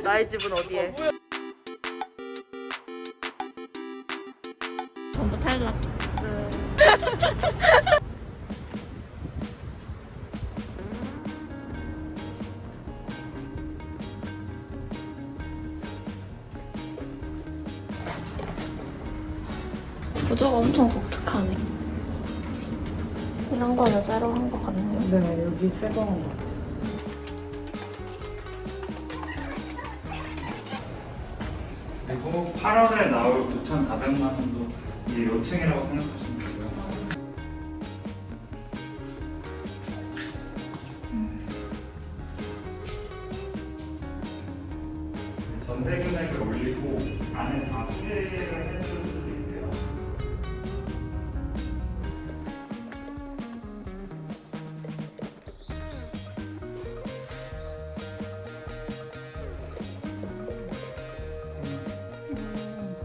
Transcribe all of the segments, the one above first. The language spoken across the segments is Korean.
나의 집은 어디에? 전부 탈락. 구조가 엄청 독특하네. 이런 거는 새로 한 거 같네요. 네, 여기 새거 한 거 같아요. 그리고 8월에 나올 9,400만 원도 이 요층이라고 생각하시면 되고요. 전세 금액을 올리고 안에 다 수리를 해줄 수도 있고요.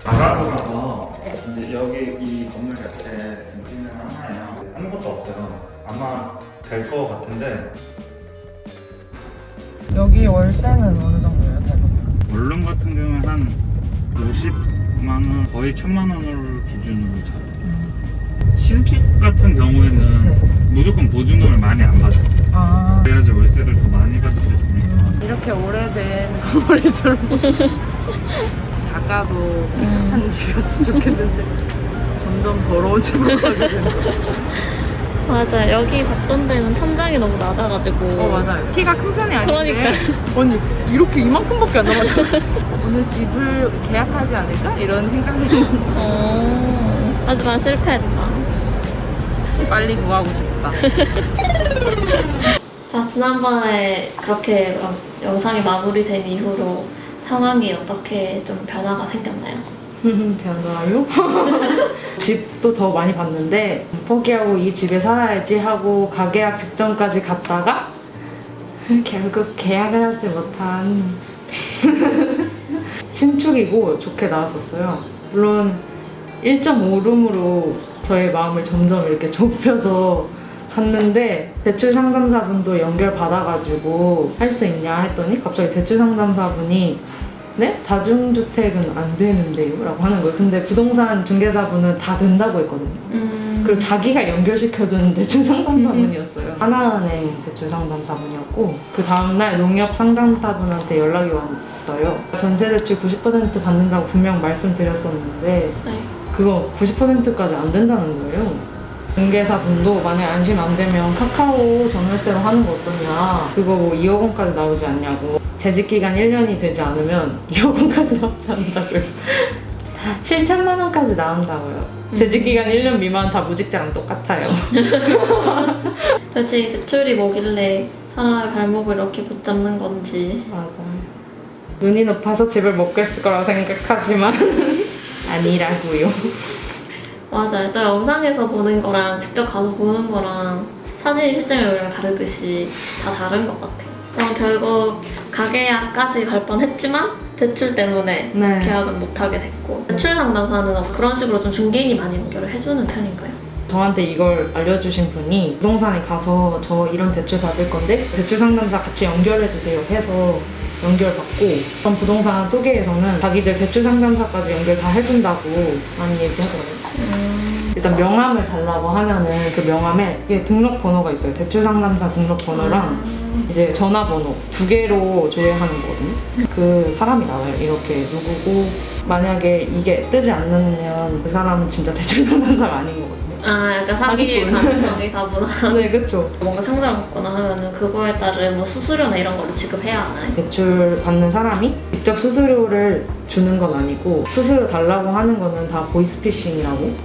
바라보라서 이제 여기 이 건물 자체 등기는 하나예요. 아무것도 없어요. 아마 될 것 같은데 여기 월세는 어느 정도예요, 대부분? 원룸 같은 경우는 한 50만 원, 거의 1,000만 원을 기준으로 잡아요. 신축 같은 경우에는 무조건 보증금을 많이 안 받아요. 아, 그래야지 월세를 더 많이 받을 수 있으니까. 이렇게 오래된 건물일 줄 작아도 깨끗한 집이었으면 좋겠는데 점점 더러운 집으로 가게 되는 맞아. 여기 봤던 데는 천장이 너무 낮아가지고. 맞아요. 키가 큰 편이 아닌데 그러니까. 아니 이렇게 이만큼밖에 안 남았잖아. 오늘 집을 계약하지 않을까? 이런 생각이 하지만 실패했다. 빨리 구하고 싶다. 자, 지난번에 그렇게 영상이 마무리된 이후로 상황이 어떻게 좀 변화가 생겼나요? 변화요? 집도 더 많이 봤는데 포기하고 이 집에 살아야지 하고 가계약 직전까지 갔다가 결국 계약을 하지 못한 신축이고 좋게 나왔었어요. 물론 1.5룸으로 저의 마음을 점점 이렇게 좁혀서 갔는데 대출 상담사분도 연결 받아가지고 할 수 있냐 했더니 갑자기 대출 상담사분이 네? 다중주택은 안 되는데요? 라고 하는 거예요. 근데 부동산 중개사분은 다 된다고 했거든요. 그리고 자기가 연결시켜주는 대출 상담사분이었어요. 하나은행 대출 상담사분이었고 그 다음날 농협 상담사분한테 연락이 왔어요. 전세대출 90% 받는다고 분명 말씀드렸었는데 네. 그거 90%까지 안 된다는 거예요. 중개사분도 만약 안심 안 되면 카카오 전월세로 하는 거 어떠냐, 그거 뭐 2억 원까지 나오지 않냐고. 재직기간 1년이 되지 않으면 2억 원까지 나오지 않는다고요. 7천만 원까지 나온다고요. 재직기간 1년 미만 다 무직자랑 똑같아요. 도대체 이 대출이 뭐길래 사람의 발목을 이렇게 붙잡는 건지. 맞아. 눈이 높아서 집을 못 깼을 거라고 생각하지만 아니라고요. 맞아. 일단 영상에서 보는 거랑 직접 가서 보는 거랑 사진이 실제로 우리랑 다르듯이 다 다른 것 같아요. 그럼 결국 가계약까지 갈 뻔했지만 대출 때문에 네. 계약은 못하게 됐고, 대출 상담사는 그런 식으로 좀 중개인이 많이 연결을 해주는 편인가요? 저한테 이걸 알려주신 분이 부동산에 가서 저 이런 대출 받을 건데 대출 상담사 같이 연결해주세요 해서 연결받고, 그런 부동산 소개에서는 자기들 대출 상담사까지 연결 다 해준다고 많이 얘기하더라고요. 일단 명함을 달라고 하면은 그 명함에 이게 등록번호가 있어요. 대출 상담사 등록번호랑 이제 전화번호 2개로 조회하는 거거든요. 그 사람이 나와요. 이렇게 누구고, 만약에 이게 뜨지 않으면 그 사람은 진짜 대출 상담사가 아닌 거거든요. 아, 약간 사기일 가능성이 다분한. 네, 그쵸. 뭔가 상담을 받거나 하면은 그거에 따른 뭐 수수료나 이런 거를 지급해야 하나요? 대출 받는 사람이 직접 수수료를 주는 건 아니고 수수료 달라고 하는 거는 다 보이스피싱이라고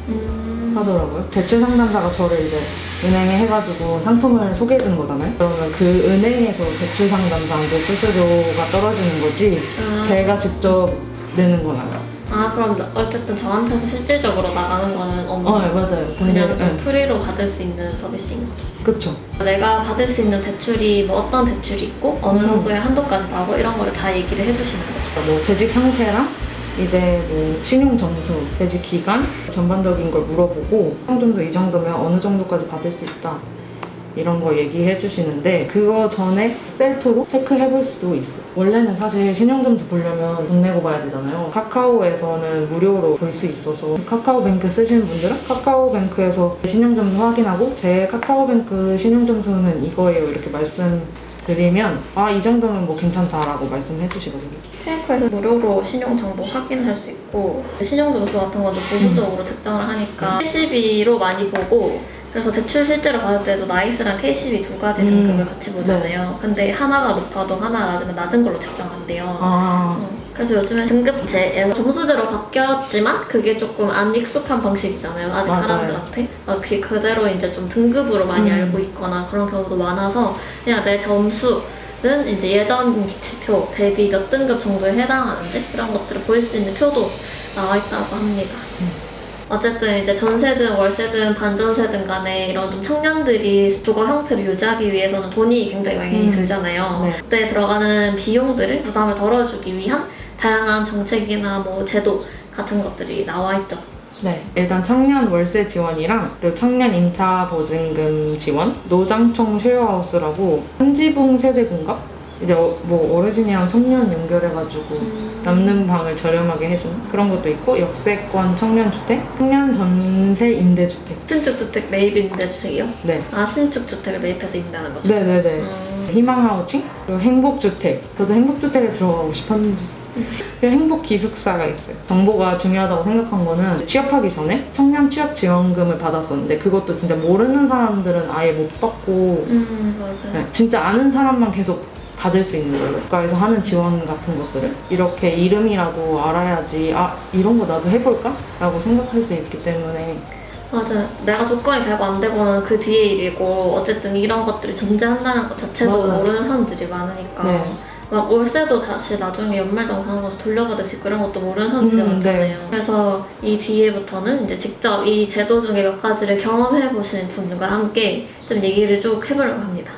하더라고요. 대출 상담사가 저를 이제 은행에 해가지고 상품을 소개해주는 거잖아요. 그러면 그 은행에서 대출 상담사한테 수수료가 떨어지는 거지 제가 직접 내는 건 아니에요. 아, 그럼 어쨌든 저한테서 실질적으로 나가는 거는 없는 네, 맞아요. 그냥 좀 네. 프리로 받을 수 있는 서비스인 거죠. 그쵸. 내가 받을 수 있는 대출이 뭐 어떤 대출이 있고 어느 정도의 한도까지 나오고 이런 거를 다 얘기를 해주시는 거죠. 뭐 재직 상태랑 이제 뭐 신용 점수, 재직 기간 전반적인 걸 물어보고 형 정도 이 정도면 어느 정도까지 받을 수 있다 이런 거 얘기해 주시는데 그거 전에 셀프로 체크해 볼 수도 있어요. 원래는 사실 신용점수 보려면 돈 내고 봐야 되잖아요. 카카오에서는 무료로 볼 수 있어서 카카오뱅크 쓰시는 분들은 카카오뱅크에서 신용점수 확인하고 제 카카오뱅크 신용점수는 이거예요 이렇게 말씀드리면 아 이 정도면 뭐 괜찮다라고 말씀해 주시거든요. 페이커에서 무료로 신용정보 확인할 수 있고 신용점수 같은 것도 보수적으로 측정을 하니까 KCB로 많이 보고 그래서 대출 실제로 받을 때도 나이스랑 KCB 두 가지 등급을 같이 보잖아요. 근데 하나가 높아도 하나가 낮으면 낮은 걸로 측정한대요. 그래서 요즘에 등급제에서 점수제로 바뀌었지만 그게 조금 안 익숙한 방식이잖아요. 아직 맞아요. 사람들한테. 그게 그대로 이제 좀 등급으로 많이 알고 있거나 그런 경우도 많아서 그냥 내 점수는 이제 예전 지표 대비 몇 등급 정도에 해당하는지 그런 것들을 볼 수 있는 표도 나와 있다고 합니다. 어쨌든 이제 전세든 월세든 반전세든 간에 이런 좀 청년들이 주거 형태를 유지하기 위해서는 돈이 굉장히 많이 들잖아요. 네. 그때 들어가는 비용들을 부담을 덜어주기 위한 다양한 정책이나 뭐 제도 같은 것들이 나와 있죠. 네, 일단 청년 월세 지원이랑 그리고 청년 임차 보증금 지원, 노장청 쉐어하우스라고 한 지붕 세대 공급 이제 뭐 어르신이랑 청년 연결해가지고 남는 방을 저렴하게 해주는 그런 것도 있고 역세권 청년주택, 청년 전세 임대주택. 신축주택 매입 임대주택이요? 네. 아 신축주택을 매입해서 임대하는 거죠? 네네네. 희망하우징, 그리고 행복주택. 저도 행복주택에 들어가고 싶었는데 그리고 행복기숙사가 있어요. 정보가 중요하다고 생각한 거는 취업하기 전에 청년 취업 지원금을 받았었는데 그것도 진짜 모르는 사람들은 아예 못 받고 맞아요. 네, 진짜 아는 사람만 계속 받을 수 있는 거예요. 국가에서 하는 지원 같은 것들을 이렇게 이름이라도 알아야지 아 이런 거 나도 해볼까? 라고 생각할 수 있기 때문에 맞아요. 내가 조건이 되고 안 되고는 그 뒤에 일이고 어쨌든 이런 것들이 존재한다는 것 자체도 맞아요. 모르는 사람들이 많으니까 네. 막 월세도 다시 나중에 연말정산으로 돌려받을 수 있고 이런 것도 모르는 사람들이 많잖아요. 네. 그래서 이 뒤에부터는 이제 직접 이 제도 중에 몇 가지를 경험해 보시는 분들과 함께 좀 얘기를 쭉 해보려고 합니다.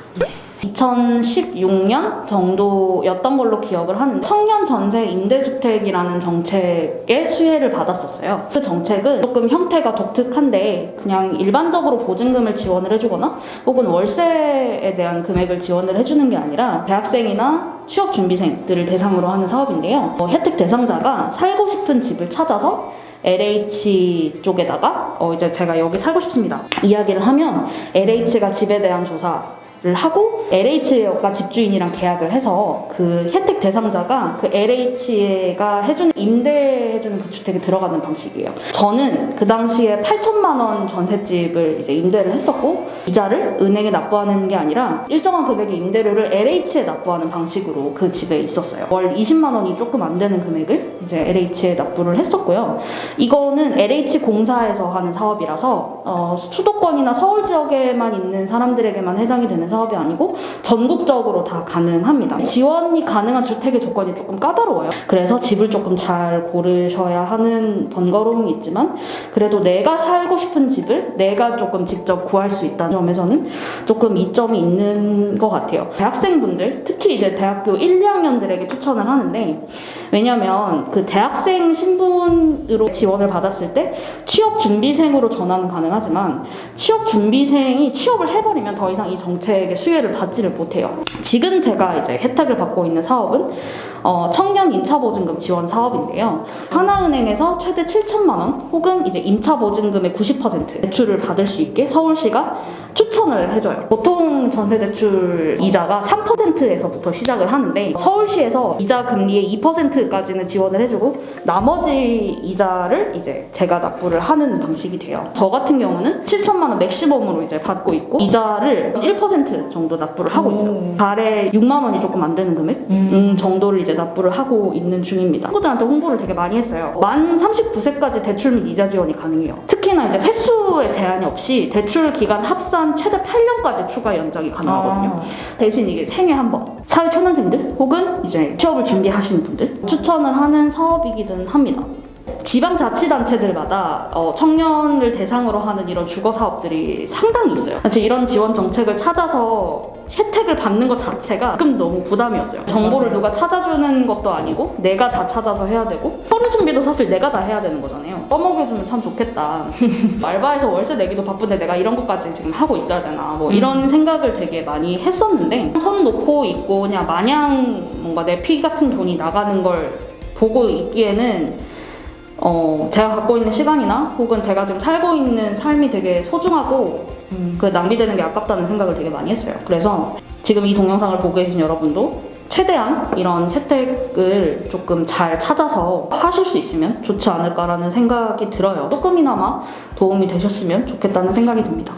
2016년 정도였던 걸로 기억을 하는데 청년 전세 임대주택이라는 정책의 수혜를 받았었어요. 그 정책은 조금 형태가 독특한데 그냥 일반적으로 보증금을 지원을 해주거나 혹은 월세에 대한 금액을 지원을 해주는 게 아니라 대학생이나 취업준비생들을 대상으로 하는 사업인데요. 혜택 대상자가 살고 싶은 집을 찾아서 LH 쪽에다가 이제 제가 여기 살고 싶습니다 이야기를 하면 LH가 집에 대한 조사를 하고 LH가 집주인이랑 계약을 해서 그 혜택 대상자가 그 LH가 해주는 임대해주는 그 주택에 들어가는 방식이에요. 저는 그 당시에 8천만 원 전셋집을 이제 임대를 했었고 이자를 은행에 납부하는 게 아니라 일정한 금액의 임대료를 LH에 납부하는 방식으로 그 집에 있었어요. 월 20만 원이 조금 안 되는 금액을 이제 LH에 납부를 했었고요. 이거는 LH 공사에서 하는 사업이라서 수도권이나 서울 지역에만 있는 사람들에게만 해당이 되는 사업이 아니고 전국적으로 다 가능합니다. 지원이 가능한 주택의 조건이 조금 까다로워요. 그래서 집을 조금 잘 고르셔야 하는 번거로움이 있지만 그래도 내가 살고 싶은 집을 내가 조금 직접 구할 수 있다는 점에서는 조금 이점이 있는 것 같아요. 대학생분들, 특히 이제 대학교 1, 2학년들에게 추천을 하는데 왜냐면 그 대학생 신분으로 지원을 받았을 때 취업준비생으로 전환은 가능하지만 취업준비생이 취업을 해버리면 더 이상 이 정책의 수혜를 받지를 못해요. 지금 제가 이제 혜택을 받고 있는 사업은 청년 임차보증금 지원 사업인데요. 하나은행에서 최대 7천만 원 혹은 이제 임차보증금의 90% 대출을 받을 수 있게 서울시가 추천을 해줘요. 보통 전세대출 이자가 3%에서부터 시작을 하는데 서울시에서 이자 금리의 2%까지는 지원을 해주고 나머지 이자를 이제 제가 납부를 하는 방식이 돼요. 저 같은 경우는 7천만 원 맥시멈으로 이제 받고 있고 이자를 1% 정도 납부를 하고 있어요. 달에 6만 원이 조금 안 되는 금액 정도를 이제 납부를 하고 있는 중입니다. 친구들한테 홍보를 되게 많이 했어요. 만 39세까지 대출 및 이자 지원이 가능해요. 특히나 이제 횟수에 제한이 없이 대출 기간 합산 최대 8년까지 추가 연장이 가능하거든요. 대신 이게 생애 한 번. 사회초년생들 혹은 이제 취업을 준비하시는 분들 추천을 하는 사업이기는 합니다. 지방자치단체들마다 청년을 대상으로 하는 이런 주거 사업들이 상당히 있어요. 사실 이런 지원 정책을 찾아서 혜택을 받는 것 자체가 조금 너무 부담이었어요. 정보를 누가 찾아주는 것도 아니고 내가 다 찾아서 해야 되고 서류 준비도 사실 내가 다 해야 되는 거잖아요. 떠먹여주면 참 좋겠다. 알바해서 월세 내기도 바쁜데 내가 이런 것까지 지금 하고 있어야 되나 뭐 이런 생각을 되게 많이 했었는데 선 놓고 있고 그냥 마냥 뭔가 내 피 같은 돈이 나가는 걸 보고 있기에는 제가 갖고 있는 시간이나 혹은 제가 지금 살고 있는 삶이 되게 소중하고 그 낭비되는 게 아깝다는 생각을 되게 많이 했어요. 그래서 지금 이 동영상을 보고 계신 여러분도 최대한 이런 혜택을 조금 잘 찾아서 하실 수 있으면 좋지 않을까라는 생각이 들어요. 조금이나마 도움이 되셨으면 좋겠다는 생각이 듭니다.